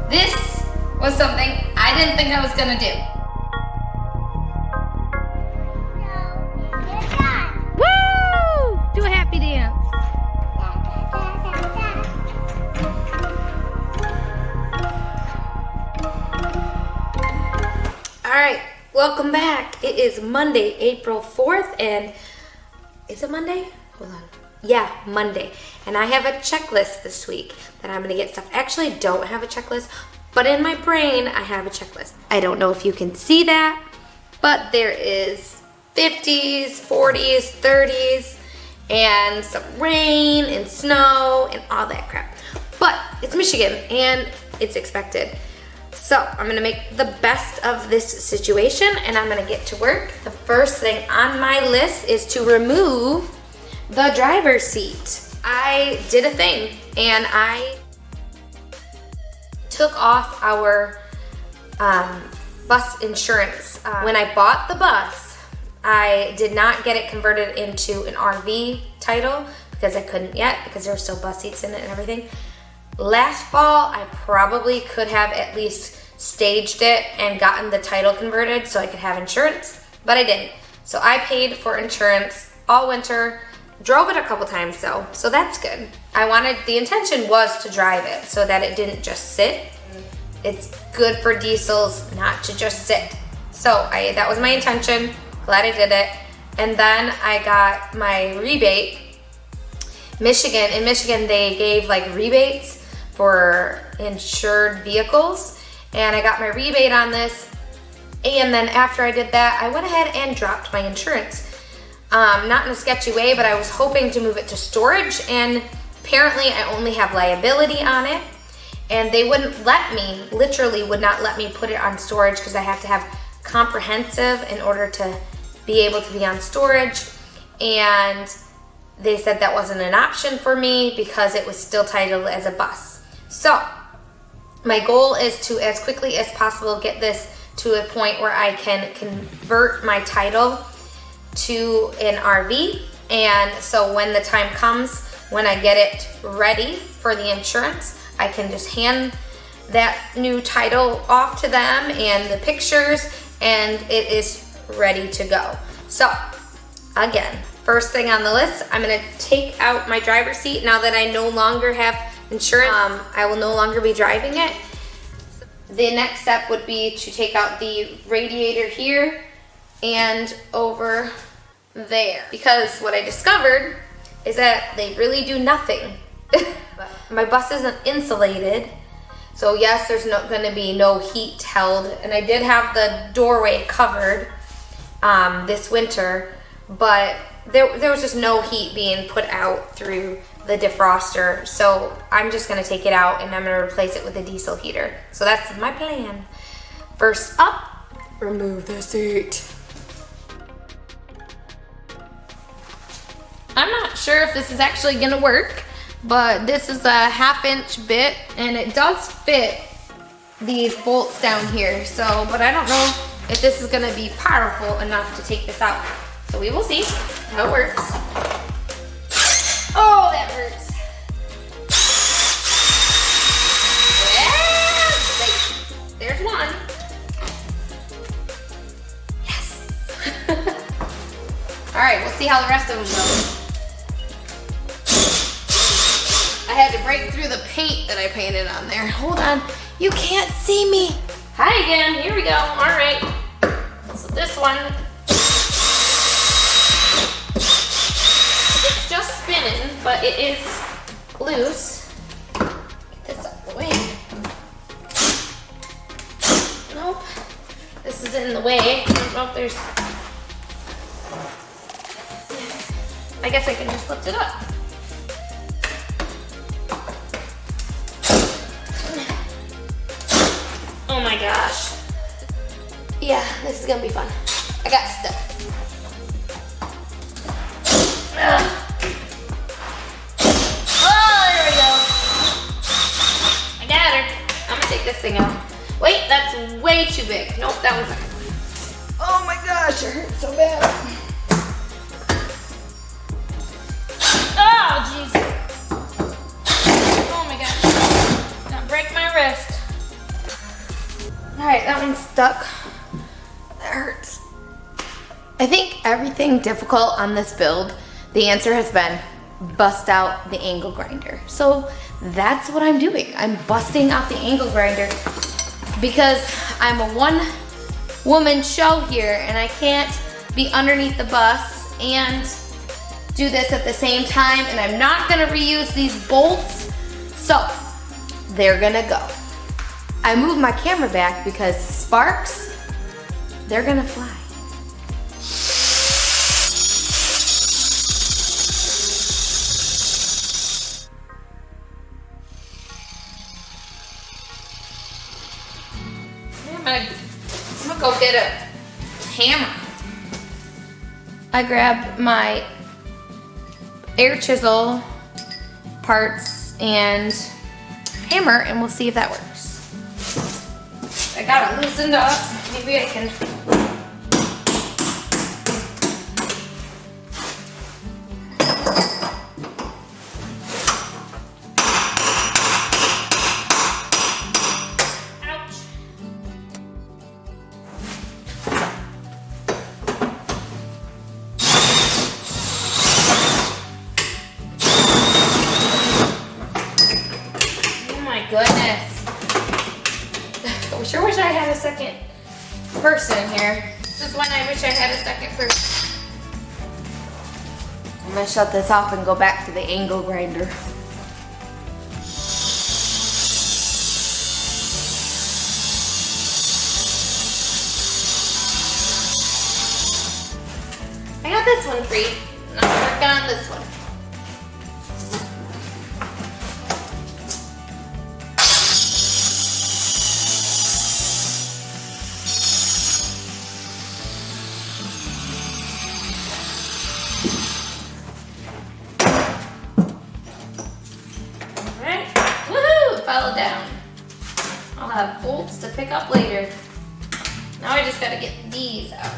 This was something I didn't think I was gonna do. Woo! Do a happy dance. All right, welcome back. It is Monday, April 4th, and is it Monday? Hold on. Yeah, Monday. And I have a checklist this week that I'm gonna get stuff. Actually, I don't have a checklist, but in my brain, I have a checklist. I don't know if you can see that, but there is 50s, 40s, 30s, and some rain and snow and all that crap. But it's Michigan and it's expected. So I'm gonna make the best of this situation and I'm gonna get to work. The first thing on my list is to remove the driver's seat. I did a thing and I took off our bus insurance. When I bought the bus, I did not get it converted into an RV title because I couldn't yet because there were still bus seats in it and everything. Last fall, I probably could have at least staged it and gotten the title converted so I could have insurance, but I didn't. So I paid for insurance all winter. Drove it a couple times though, so that's good. The intention was to drive it so that it didn't just sit. It's good for diesels not to just sit. So that was my intention, glad I did it. And then I got my rebate. In Michigan, they gave like rebates for insured vehicles. And I got my rebate on this. And then after I did that, I went ahead and dropped my insurance. Not in a sketchy way, but I was hoping to move it to storage, and apparently I only have liability on it, and they wouldn't let me, literally would not let me put it on storage because I have to have comprehensive in order to be able to be on storage, and they said that wasn't an option for me because it was still titled as a bus. So my goal is to, as quickly as possible, get this to a point where I can convert my title to an RV, and so when the time comes, when I get it ready for the insurance, I can just hand that new title off to them and the pictures, and it is ready to go. So again, first thing on the list, I'm gonna take out my driver's seat now that I no longer have insurance. I will no longer be driving it. The next step would be to take out the radiator here and over there, because what I discovered is that they really do nothing. My bus isn't insulated, so yes, there's going to be no heat held, and I did have the doorway covered this winter, but there was just no heat being put out through the defroster, so I'm just going to take it out and I'm going to replace it with a diesel heater. So that's my plan. First up, remove the seat. I'm not sure if this is actually gonna work, but this is a 1/2-inch bit and it does fit these bolts down here. So, but I don't know if this is gonna be powerful enough to take this out. So we will see how it works. Oh, that hurts. Yeah, there's one. Yes. All right, we'll see how the rest of them go. I had to break through the paint that I painted on there. Hold on, you can't see me. Hi again, here we go, all right. So this one, it's just spinning, but it is loose. Get this out of the way. Nope, this is in the way. I don't know if there's, I guess I can just lift it up. Oh my gosh. Yeah, this is gonna be fun. I got stuck. Oh, there we go. I got her. I'm gonna take this thing out. Wait, that's way too big. Nope, that one's not. Oh my gosh, it hurts so bad. Oh, jeez. Oh my gosh. Don't break my wrist. Okay, that one's stuck. That hurts. I think everything difficult on this build, the answer has been bust out the angle grinder. So that's what I'm doing. I'm busting out the angle grinder because I'm a one-woman show here and I can't be underneath the bus and do this at the same time, and I'm not gonna reuse these bolts, so they're gonna go. I moved my camera back because sparks, they're gonna fly. I'm gonna go get a hammer. I grabbed my air chisel parts and hammer, and we'll see if that works. I got it loosened up. Maybe I can. Goodness. I sure wish I had a second person here. This is when I wish I had a second person. I'm gonna shut this off and go back to the angle grinder. I got this one free, and I'm working on this one. Fell down. I'll have bolts to pick up later. Now I just gotta get these out.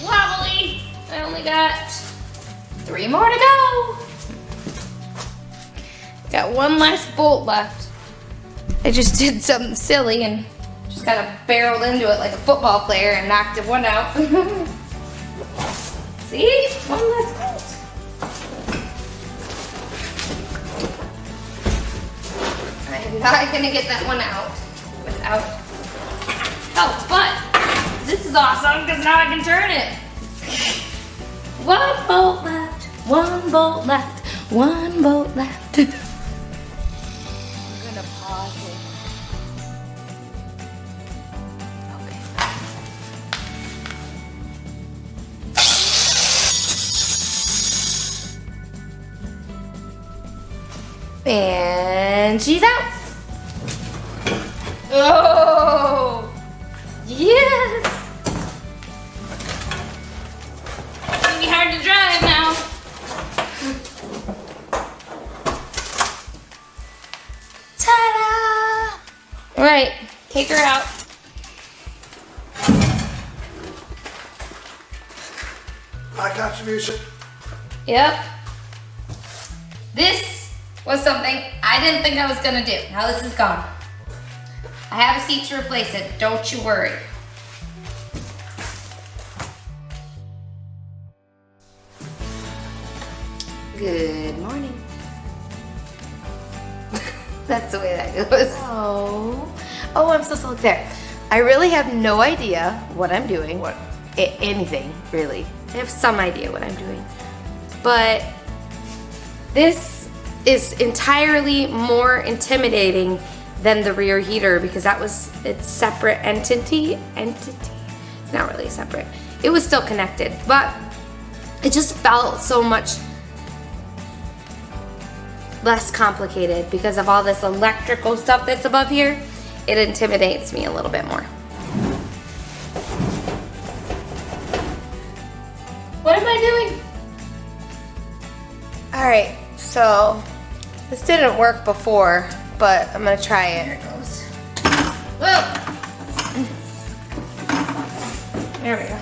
Wobbly! I only got 3 more to go. Got one last bolt left. I just did something silly and just kind of barreled into it like a football player and knocked one out. See? One less bolt. I'm not gonna get that one out without help, but this is awesome because now I can turn it. One bolt left, one bolt left, one bolt left. I'm gonna pause it. And she's out. Oh, yes. It's gonna be hard to drive now. Ta-da! All right, take her out. My contribution. Yep. This was something I didn't think I was gonna do. Now this is gone. I have a seat to replace it, don't you worry. Good morning. That's the way that goes. Oh, I'm so sorry. There. I really have no idea what I'm doing. What? Anything, really. I have some idea what I'm doing. But this is entirely more intimidating than the rear heater because that was its separate entity. It's not really separate. It was still connected, but it just felt so much less complicated because of all this electrical stuff that's above here. It intimidates me a little bit more. What am I doing? All right, so this didn't work before, but I'm gonna try it. Here it goes. Whoa! There we go.